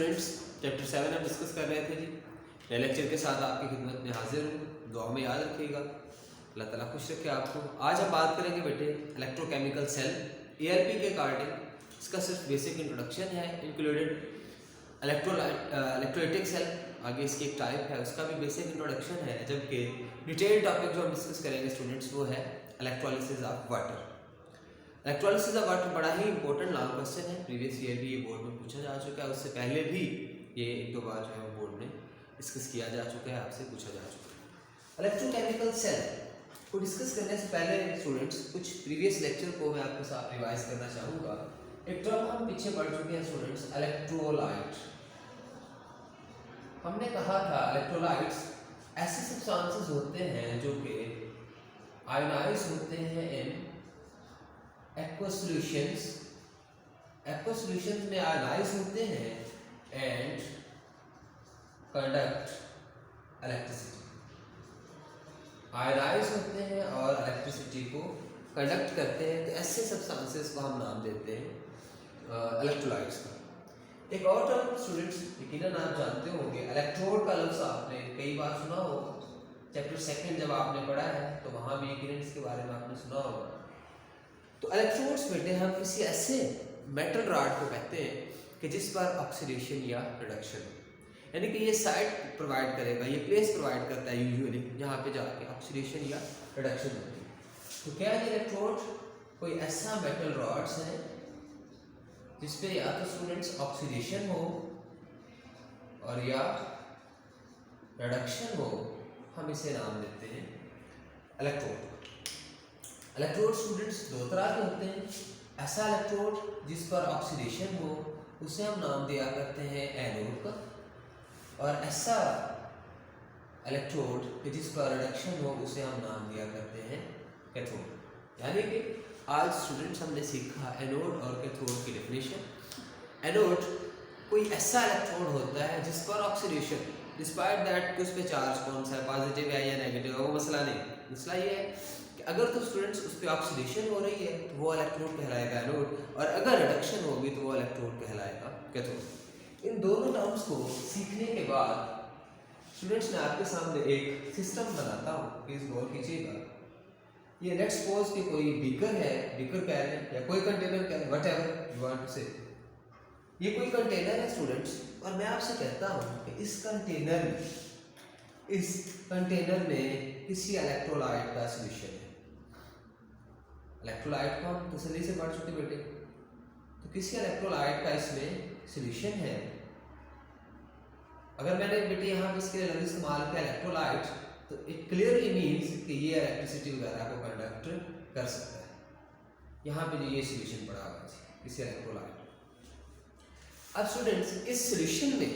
Students, chapter 7 हम discuss कर रहे थे जी। नए लेक्चर के साथ आपकी खिदमत में हाजिर हूँ। दुआ में याद रखिएगा, अल्लाह ताला खुश रखे आपको। आज हम बात करेंगे बेटे इलेक्ट्रोकेमिकल सेल ALP के अकॉर्डिंग। इसका सिर्फ बेसिक इंट्रोडक्शन है, इंक्लूडेड इलेक्ट्रोलाइटिक सेल, आगे इसकी एक टाइप है उसका भी बेसिक इंट्रोडक्शन है। जबकि डिटेल टॉपिक जो हम डिस्कस करेंगे स्टूडेंट्स वो है electrolysis of water. Electrolysis of water बड़ा ही इंपॉर्टेंट लॉन्ग क्वेश्चन है, प्रीवियस ईयर भी ये बोर्ड में पूछा जा चुका है, उससे पहले भी ये एक दो बार जो है बोर्ड में डिस्कस किया जा चुका है, आपसे पूछा जा चुका है। इलेक्ट्रोकेमिकल सेल को डिस्कस करने से पहले स्टूडेंट्स कुछ प्रीवियस लेक्चर को मैं आपके साथ रिवाइज करना चाहूँगा। एक टर्म हम पीछे पढ़ चुके हैं स्टूडेंट्स, इलेक्ट्रोलाइट। हमने कहा था इलेक्ट्रोलाइट्स ऐसे सब्सटेंसेस होते हैं जो कि आयोनाइज होते हैं इन aqueous solutions में आयोनाइज होते हैं एंड कंडक्ट इलेक्ट्रिसिटी। आयोनाइज होते हैं और इलेक्ट्रिसिटी को कंडक्ट करते हैं, तो ऐसे सब्सटेंसेस को हम नाम देते हैं इलेक्ट्रोलाइट्स का। एक और टर्म स्टूडेंट्स यकीनन आप जानते होंगे, इलेक्ट्रोड का लफ्ज़ आपने कई बार सुना होगा। चैप्टर 2 जब आपने पढ़ा है तो वहाँ भी यकीनन इसके बारे में आपने सुना होगा। तो इलेक्ट्रोड्स बेटे हम किसी ऐसे मेटल रॉड को कहते हैं कि जिस पर ऑक्सीडेशन या रिडक्शन, यानी कि ये साइट प्रोवाइड करेगा, ये प्लेस प्रोवाइड करता है यूजुअली जहाँ पे जाके ऑक्सीडेशन या रिडक्शन होती है। तो क्या ये इलेक्ट्रोड कोई ऐसा मेटल रॉड्स है जिसपे या तो स्टूडेंट्स ऑक्सीडेशन हो और या रिडक्शन हो, हम इसे नाम देते हैं इलेक्ट्रोड। इलेक्ट्रोड स्टूडेंट्स दो तरह के होते हैं। ऐसा इलेक्ट्रोड जिस पर ऑक्सीडेशन हो उसे हम नाम दिया करते हैं एनोड का, और ऐसा इलेक्ट्रोड जिस पर रिडक्शन हो उसे हम नाम दिया करते हैं कैथोड। यानी कि आज स्टूडेंट्स हमने सीखा एनोड और कैथोड की डेफिनेशन। एनोड कोई ऐसा इलेक्ट्रोड होता है जिस पर ऑक्सीडेशन, डिस्पाइट दैट कि उस पर चार्ज कौन सा है, पॉजिटिव है या नेगेटिव है, वो मसला नहीं। मसला ये है कि अगर तो स्टूडेंट्स उस पर ऑक्सीडेशन हो रही है तो वो इलेक्ट्रोड कहलाएगा एनोड, और अगर रिडक्शन होगी तो वो इलेक्ट्रोड कहलाएगा कैथोड। इन दोनों टर्म्स को सीखने के बाद स्टूडेंट्स मैं आपके सामने एक सिस्टम बनाता हूँ, प्लीज गौर कीजिएगा। ये लेट्स सपोज कि कोई बीकर है, बीकर कह रहे हैं या कोई कंटेनर कह रहे हैं, व्हाटएवर यू वांट टू से। ये कोई कंटेनर है स्टूडेंट्स, और मैं आपसे कहता हूँ कि इस कंटेनर में किसी इलेक्ट्रोलाइट का सॉल्यूशन है। इलेक्ट्रोलाइट को हम तसल्ली से पढ़ चुके बेटे, तो किसी इलेक्ट्रोलाइट का इसमें सॉल्यूशन है। अगर मैंने बेटे यहाँ पे इसके लिए लफ्ज़ इस्तेमाल किया इलेक्ट्रोलाइट, तो इट क्लियरली मीन्स कि ये इलेक्ट्रिसिटी वगैरह को कंडक्ट कर सकता है। यहाँ पे जो ये सॉल्यूशन पड़ा हुआ है किसी इलेक्ट्रोलाइट। अब स्टूडेंट्स इस सॉल्यूशन में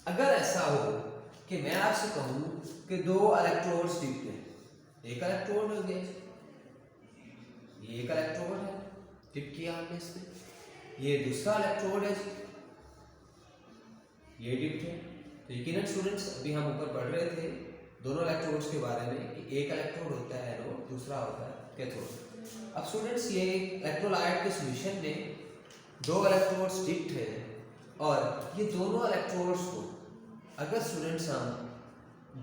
अगर ऐसा हो कि मैं आपसे कहूँ कि दो इलेक्ट्रोड्स डिप हैं, एक इलेक्ट्रोड हो गया, ये एक इलेक्ट्रोड है डिप किया हमने इसमें, ये दूसरा इलेक्ट्रोड है, ये डिप है। तो यकीनन स्टूडेंट्स अभी हम ऊपर पढ़ रहे थे दोनों इलेक्ट्रोड्स के बारे में कि एक इलेक्ट्रोड होता है एनोड, दूसरा होता है कैथोड। अब स्टूडेंट्स ये इलेक्ट्रोलाइट के सॉल्यूशन में दो इलेक्ट्रोड्स डिप्ड है, और ये दोनों इलेक्ट्रोड्स को अगर स्टूडेंट्स हम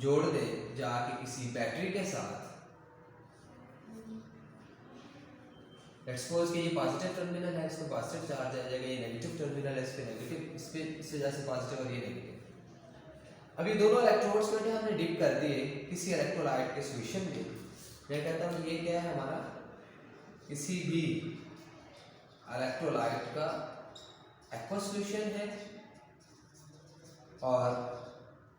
जोड़ दें जाके किसी बैटरी के साथ, लेट्स सपोज कि ये पॉजिटिव टर्मिनल है, इस पर पॉजिटिव चार्ज आ जाएगा, ये नेगेटिव टर्मिनल है, इस पे नेगेटिव, इस वजह से पॉजिटिव और ये नेगेटिव। अब ये दोनों इलेक्ट्रोड्स को हमने डिप कर दिए किसी इलेक्ट्रोलाइट के सॉल्यूशन में। मैं कहता हूँ ये क्या है हमारा, किसी भी इलेक्ट्रोलाइट का एक्वस सॉल्यूशन है, और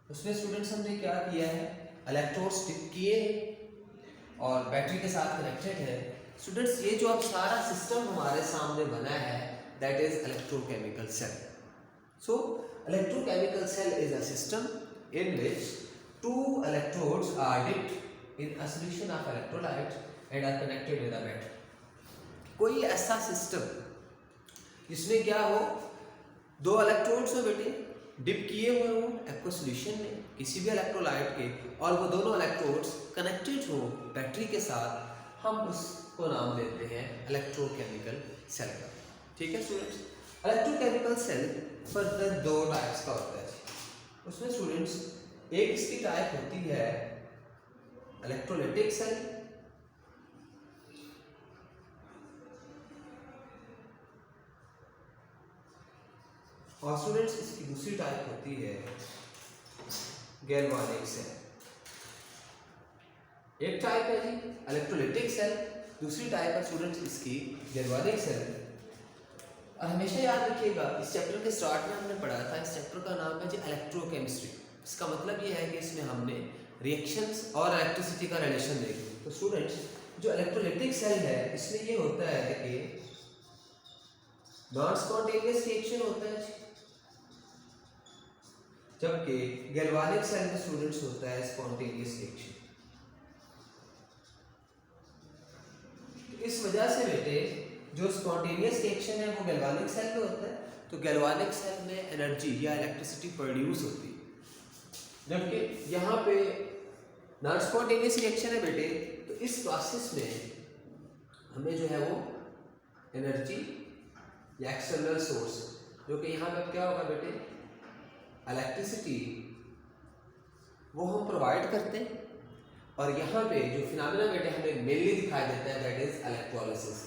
उसमें स्टूडेंट्स हमने क्या किया है, इलेक्ट्रोड्स डिप किए और बैटरी के साथ कनेक्टेड है। स्टूडेंट्स ये जो अब सारा सिस्टम हमारे सामने बना है that is electrochemical cell. So electrochemical cell is a system in which two electrodes are dipped in a solution of electrolyte and are connected with a battery। कोई ऐसा सिस्टम जिसमें क्या हो, दो इलेक्ट्रोड्स हो बेटे डिप किए हुए हो एक्वस सॉल्यूशन में किसी भी इलेक्ट्रोलाइट के, और वो दोनों इलेक्ट्रोड्स कनेक्टेड हो बैटरी के साथ, हम उसको नाम देते हैं इलेक्ट्रोकेमिकल सेल का। ठीक है स्टूडेंट्स, इलेक्ट्रोकेमिकल सेल फर्दर दो टाइप्स का होता है। उसमें स्टूडेंट्स एक इसकी टाइप होती है इलेक्ट्रोलाइटिक सेल, और स्टूडेंट्स इसकी दूसरी टाइप होती है गैल्वानिक सेल। एक टाइप है जी इलेक्ट्रोलाइटिक सेल, दूसरी टाइप है स्टूडेंट्स इसकी गैल्वानिक सेल। और हमेशा याद रखिएगा इस चैप्टर के स्टार्ट में हमने पढ़ा था, इस चैप्टर का नाम है जी इलेक्ट्रोकेमिस्ट्री। इसका मतलब ये है कि इसमें हमने रिएक्शंस और इलेक्ट्रिसिटी का रिलेशन देखा। तो स्टूडेंट्स जो इलेक्ट्रोलाइटिक सेल है इसमें ये होता है कि नॉन स्पॉन्टेनियस रिएक्शन होता है, जबकि गैल्वानिक सेल में स्टूडेंट्स होता है स्पॉन्टेनियस रिएक्शन। इस वजह से बेटे जो स्पॉन्टेनियस रिएक्शन है वो गैल्वानिक सेल में होता है, तो गैल्वानिक सेल में एनर्जी या इलेक्ट्रिसिटी प्रोड्यूस होती है, जबकि यहाँ पे नॉन स्पॉन्टेनियस रिएक्शन है बेटे, तो इस प्रोसेस में हमें जो है वो एनर्जी या एक्सटर्नल सोर्स, जो कि यहाँ पे क्या होगा बेटे इलेक्ट्रिसिटी, वो हम प्रोवाइड करते हैं। और यहाँ पे जो फिनोमेना बेटे हमें मेनली दिखाई देता है that is electrolysis.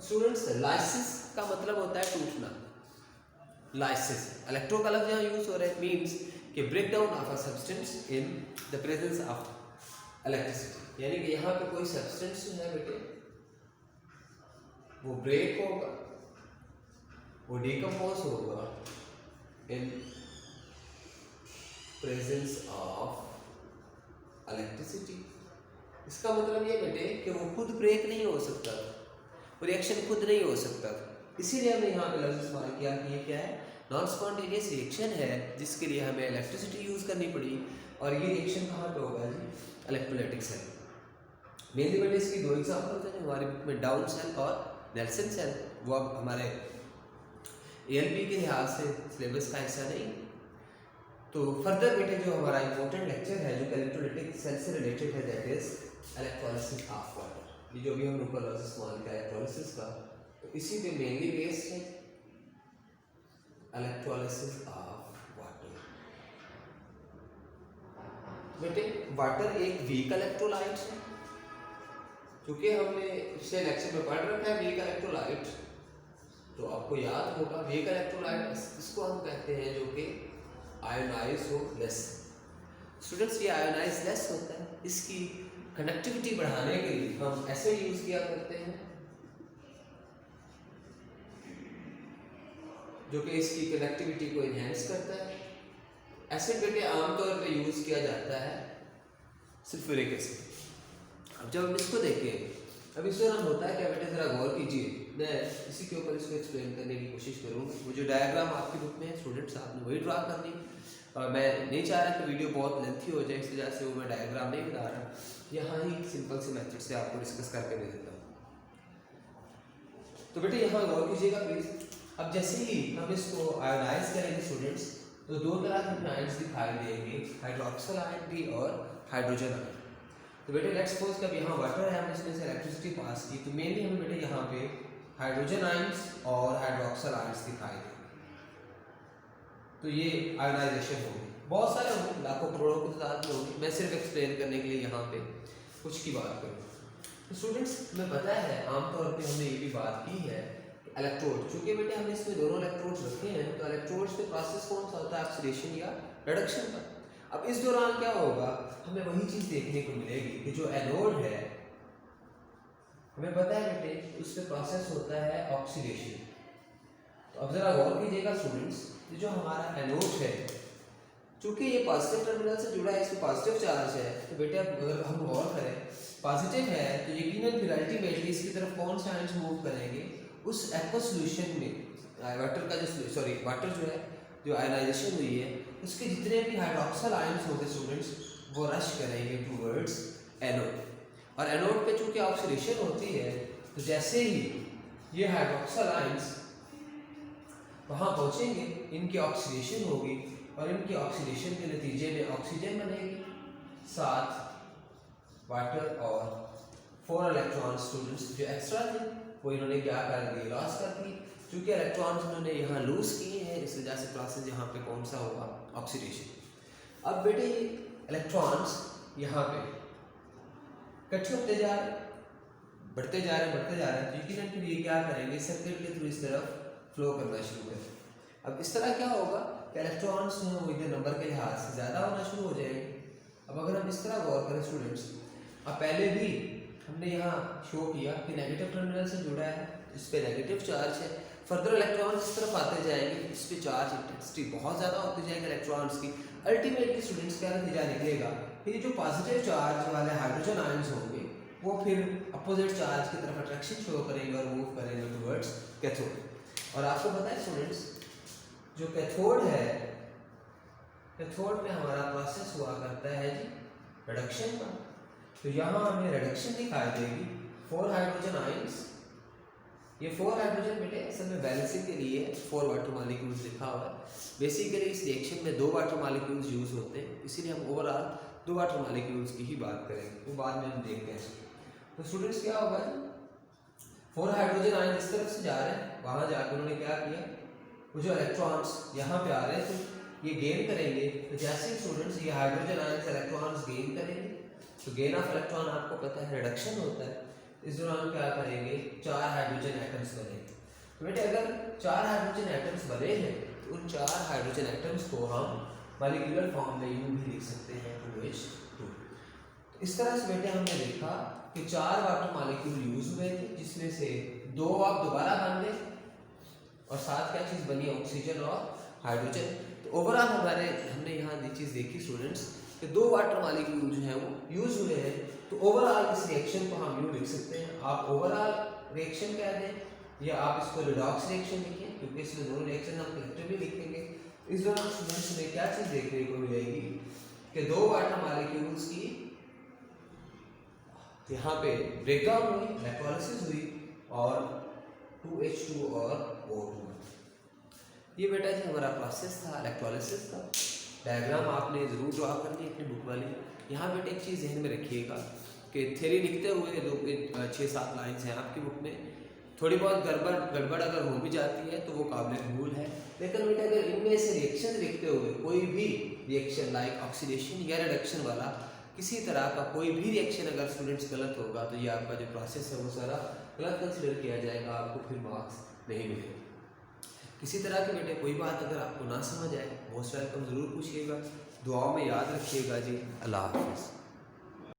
Students lysis का मतलब होता है टूटना। लाइसिस इलेक्ट्रो का लफ्ज़ यहाँ यूज हो रहा है, मीन्स कि break down of a substance in the presence of electricity, यानी कि यहाँ पे कोई सब्सटेंस जो है बेटे वो ब्रेक होगा, वो डिकम्पोज होगा इन प्रेजेंस ऑफ इलेक्ट्रिसिटी। इसका मतलब ये बेटे कि वो खुद ब्रेक नहीं हो सकता, वो रिएक्शन खुद नहीं हो सकता। इसीलिए हमने यहाँ पे लफ्ज़ इस्तेमाल किया कि ये क्या है, नॉन स्पॉन्टेनियस रिएक्शन है, जिसके लिए हमें इलेक्ट्रिसिटी यूज़ करनी पड़ी। और ये रिएक्शन कहाँ पे होगा जी इलेक्ट्रोलाइटिक सेल। मेनली बेटे इसकी दो एग्जाम्पल हैं हमारे बुक में, डाउन सेल और नेल्सन सेल। वो अब हमारे ALP के लिहाज से सिलेबस का हिस्सा नहीं। तो फर्दर बेटे जो हमारा इंपॉर्टेंट लेक्चर है जो इलेक्ट्रोलाइटिक सेल से रिलेटेड है that is electrolysis of water. ये जो भी हम ऊपर लफ्ज़ इस्तेमाल किया इलेक्ट्रोलिसिस का, तो इसी पे मेनली बेस्ड है इलेक्ट्रोलिसिस ऑफ वाटर। बेटे वाटर एक वीक इलेक्ट्रोलाइट है, क्योंकि हमने पिछले लेक्चर में पढ़ रखा है वीक इलेक्ट्रोलाइट, तो आपको याद होगा वीक इलेक्ट्रोलाइट इसको हम कहते हैं जो कि आयोनाइज हो लेस। स्टूडेंट्स ये आयोनाइज लेस होता है, इसकी कंडक्टिविटी बढ़ाने के लिए हम एसिड यूज किया करते हैं, जो कि इसकी कंडक्टिविटी को इनहेंस करता है। एसिड बेटे आमतौर पे यूज किया जाता है सल्फ्यूरिक एसिड। अब जब हम इसको देखें, अब इस दौरान होता है क्या बेटे, जरा गौर कीजिए, मैं इसी के ऊपर इसको एक्सप्लेन करने की कोशिश करूँगा। वो जो डायग्राम आपकी बुक में है स्टूडेंट्स आपने वही ड्रा करनी, और मैं नहीं चाह रहा कि वीडियो बहुत लेंथी हो जाए, इस वजह से वो मैं डायग्राम नहीं बना रहा, यहाँ ही सिंपल से मेथड से आपको डिस्कस करके दे देता हूँ। तो बेटे यहाँ गौर कीजिएगा प्लीज़। अब जैसे ही हम इसको आयोनाइज करेंगे स्टूडेंट्स, तो दो तरह के आयन्स दिखाई देंगे, हाइड्रोक्सिल आयन भी और हाइड्रोजन आयन। तो बेटे लेट्स सपोज कि यहाँ वाटर है, हमने इसमें से इलेक्ट्रिसिटी पास की, तो मेनली हमें बेटे यहाँ पे हाइड्रोजन आयंस और हाइड्रोक्सिल आयंस दिखाई देंगे। तो ये आयोनाइजेशन होगी, बहुत सारे होंगे, लाखों करोड़ों की तादाद में होगी, मैं सिर्फ एक्सप्लेन करने के लिए यहाँ पे कुछ की बात करूँ। तो स्टूडेंट्स हमें पता है आमतौर पे हमने ये भी बात की है कि इलेक्ट्रोड, चूँकि बेटे हमने इसमें दोनों इलेक्ट्रोड्स रखे हैं, तो इलेक्ट्रोड्स पे प्रोसेस कौन सा होता है, ऑक्सीडेशन या रिडक्शन का। अब इस दौरान क्या होगा, हमें वही चीज़ देखने को मिलेगी कि जो एनोड है, हमें पता है बेटे उससे प्रोसेस होता है ऑक्सीडेशन। तो अब जरा गौर कीजिएगा स्टूडेंट्स, जो हमारा एनोड है, चूंकि ये पॉजिटिव टर्मिनल से जुड़ा है, इसमें पॉजिटिव चार्ज है, तो बेटे अब अगर हम गौर करें पॉजिटिव है तो यकीनन फिर अल्टीमेटली इसकी तरफ कौन से आयंस मूव करेंगे, उस एक्वा सॉल्यूशन में वाटर का जो वाटर जो है जो आयनाइजेशन हुई है उसके जितने भी हाइड्रोक्सिल आयंस होंगे स्टूडेंट्स वो रश करेंगे टूवर्ड्स एनोड। और एनोड पे चूंकि ऑक्सीडेशन होती है, तो जैसे ही ये हाइड्रोक्सिल आयंस वहाँ पहुँचेंगे, इनकी ऑक्सीडेशन होगी और इनकी ऑक्सीडेशन के नतीजे में ऑक्सीजन बनेगी, साथ वाटर और 4 इलेक्ट्रॉन स्टूडेंट्स जो एक्स्ट्रा थे वो इन्होंने क्या कर दी, लॉस कर दी। क्योंकि इलेक्ट्रॉन्स इन्होंने यहाँ लूज किए हैं, इस वजह से क्लासेस यहाँ पे कौन सा होगा, ऑक्सीडेशन। अब बेटे ये इलेक्ट्रॉन्स यहाँ पे इकट्ठे होते जा रहे हैं, बढ़ते जा रहे हैं, तो यकीनन फिर ये क्या करेंगे, सर्किट के थ्रू इस तरफ फ्लो करना शुरू करें। अब इस तरह क्या होगा कि इलेक्ट्रॉन्स जो है इधर नंबर के लिहाज से ज़्यादा होना शुरू हो जाएंगे। अब अगर हम इस तरह गौर करें स्टूडेंट्स, अब पहले भी हमने यहाँ शो किया कि नेगेटिव टर्मिनल से जुड़ा है, इस पे नेगेटिव चार्ज है, फर्दर इलेक्ट्रॉन्स इस तरफ आते जाएंगे, इस पे चार्ज इंटेंसिटी बहुत ज़्यादा होती जाएगी इलेक्ट्रॉन्स की। अल्टीमेटली स्टूडेंट्स क्या नतीजा निकलेगा कि जो पॉजिटिव चार्ज वाले हाइड्रोजन आयंस होंगे वो फिर अपोजिट चार्ज की तरफ अट्रैक्शन शो करेंगे और मूव करेंगे टुवर्ड्स कैथोड। और आपको पता है स्टूडेंट्स, जो कैथोड है, कैथोड में हमारा प्रोसेस हुआ करता है जी रिडक्शन का। तो यहाँ हमें रिडक्शन दिखाई देगी 4 हाइड्रोजन आयंस। ये 4 हाइड्रोजन बेटे असल में बैलेंसिंग के लिए 4 वाटर मॉलिक्यूल्स लिखा हुआ है। बेसिकली इस रिएक्शन में 2 वाटर मॉलिक्यूल्स यूज होते हैं, इसीलिए हम ओवरऑल 2 वाटर मॉलिक्यूल्स की ही बात करेंगे, वो बाद में हम देखते हैं। तो स्टूडेंट्स क्या होगा, 4 हाइड्रोजन आयन इस तरफ से जा रहे हैं, वहाँ जाकर उन्होंने क्या किया, वो जो इलेक्ट्रॉन्स यहाँ पे आ रहे हैं तो ये गेन करेंगे। तो जैसे स्टूडेंट्स ये हाइड्रोजन आयन इलेक्ट्रॉन्स गेन करेंगे, तो गेन ऑफ इलेक्ट्रॉन आपको पता है रिडक्शन होता है। इस दौरान क्या करेंगे, 4 हाइड्रोजन एटम्स बनेंगे। तो बेटे अगर 4 हाइड्रोजन एटम्स बने हैं तो उन 4 हाइड्रोजन एटम्स को हम मॉलिक्यूलर फॉर्म में यूं भी लिख सकते हैं 2H2। तो इस तरह से बेटे हमने देखा कि 4 वाटर मॉलिक्यूल यूज हुए थे, जिसमें से 2 अब दोबारा बन गए और साथ क्या चीज़ बनी, ऑक्सीजन और हाइड्रोजन। तो ओवरऑल हमने यहाँ ये चीज़ देखी स्टूडेंट्स कि 2 वाटर मॉलिक्यूल जो है वो यूज हुए हैं। तो ओवरऑल इस रिएक्शन को हम यूँ लिख सकते हैं, आप ओवरऑल रिएक्शन कह दें या आप इसको रिडॉक्स रिएक्शन लिखें, क्योंकि इसमें दोनों रिएक्शन हम कलेक्टिवली लिखेंगे। इस दौरान स्टूडेंट्स में क्या चीज़ देखने को मिलेगी कि 2 वाटर मॉलिक्यूल्स की यहाँ पे ब्रेकडाउन हुई, इलेक्ट्रोलिसिस हुई और 2H2 और O2। ये बेटा जी हमारा प्रोसेस था इलेक्ट्रोलिसिस का। डायग्राम आपने ज़रूर ड्रॉ करनी है अपनी बुक वाली। यहाँ बेटे एक चीज़ ध्यान में रखिएगा कि थ्योरी लिखते हुए 6-7 लाइन्स हैं आपकी बुक में, थोड़ी बहुत गड़बड़ अगर हो भी जाती है तो वो काबिल कबूल है। लेकिन बेटा अगर इनमें से रिएक्शन लिखते हुए कोई भी रिएक्शन लाइक ऑक्सीडेशन या रिडक्शन वाला किसी तरह का कोई भी रिएक्शन अगर स्टूडेंट्स गलत होगा तो ये आपका जो प्रोसेस है वो सारा गलत कंसिडर किया जाएगा, आपको फिर मार्क्स नहीं मिलेंगे। किसी तरह की बेटे कोई बात अगर आपको ना समझ आए, मोस्ट वेलकम ज़रूर पूछिएगा। दुआओं में याद रखिएगा जी। अल्लाह हाफ़िज़।